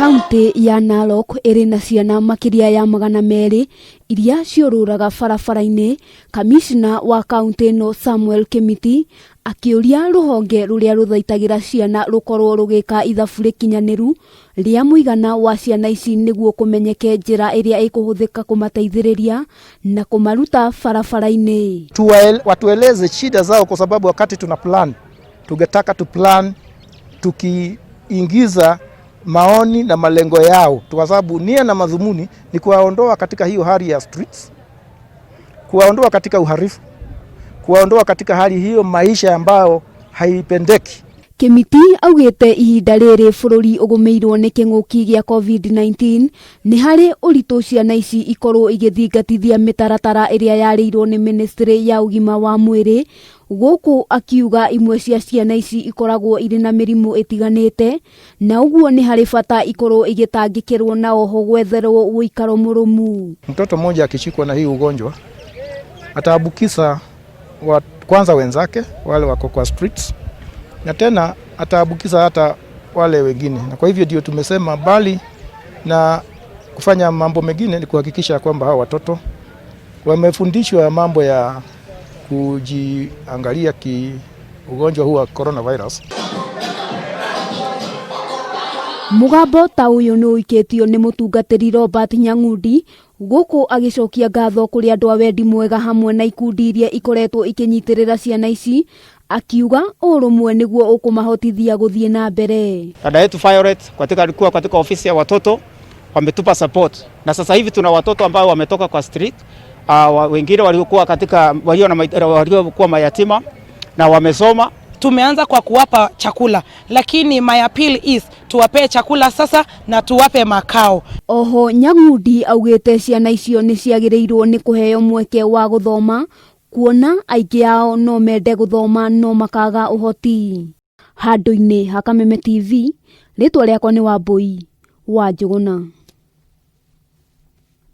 Kaunti ya Narok ĩrĩ na ciana makiria ya 200 iria ciorũraga barabara-inĩ. Kamishna wa kaunti ĩno Samuel Kimiti akĩũria rũhonge rũrĩa rũthaitagĩra ciana rũkorwo rũgĩka ithabu rĩkinyanĩru rĩa mũigana wa ciana ici nĩguo kũmenyeke njĩra ĩrĩa ĩkũhũthĩka kũmateithĩrĩria na kũmaruta barabara-inĩ. Watueleze shida zao, kwa sababu wakati tuna plan tungetaka plan tukiingiza maoni na malengo yao, kwa sababu nia na madhumuni ni kuwaondoa katika hiyo hali ya streets, kuwaondoa katika uhalifu, kuwaondoa katika hali hiyo maisha ambayo haipendeki. Kimiti augĩte ihinda rĩrĩ bũrũri ũgũmĩirwo nĩ kĩng'ũki gĩa COVID-19 nĩ harĩ ũritũ ciana ici ikorwo igĩthingatithia mĩtaratara ĩrĩa yarĩirwo nĩ Ministry ya ũgima wa mwĩrĩ, gũkũ akiuga imwe cia ciana ici ikoragwo irĩ na mĩrimũ ĩtiganĩte, na ũguo nĩ harĩ bata ikorwo igĩtangĩkĩrwo na oho gwetherwo ũikaro mũrũmu. Mtoto mmoja akishikwa na hii ugonjwa ataambukiza kwanza wenzake wale wako kwa streets, na tena ataambukiza hata wale wengine. Na kwa hivyo ndio tumesema bali na kufanya mambo mengine ni kuhakikisha kwamba hao watoto wamefundishwa mambo ya kujiangalia ugonjwa huu wa coronavirus. Mugambo ta ũyũ nĩ ũikĩtio nĩ mũtungatĩri Robert Nyang'undi, gũkũ agĩcokia ngatho kũrĩ andũ a wendi mwega hamwe na ikundi iria ikoretwo ikĩnyitĩrĩra ciana ici, akiuga ũrũmwe nĩguo ũkũmahotithia gũthiĩ na mbere. Dada yetu Violet katika ofisi ya watoto wametupa support, na sasa hivi tuna watoto ambao wametoka kwa street, wengine waliokuwa mayatima na wamesoma. Tumeanza kwa kuwapa chakula, lakini my appeal is tuwape chakula sasa na tuwape makao. Oho Nyang'undi augĩte ciana icio nĩ ciagĩrĩirwo nĩ kũheo mweke wa gũthoma, kuona aingĩ ao no mende gũthoma no makaga ũhoti. Handũ-inĩ ha Kameme TV, rĩtwa rĩakwa nĩ Wambui wa Njũgũna.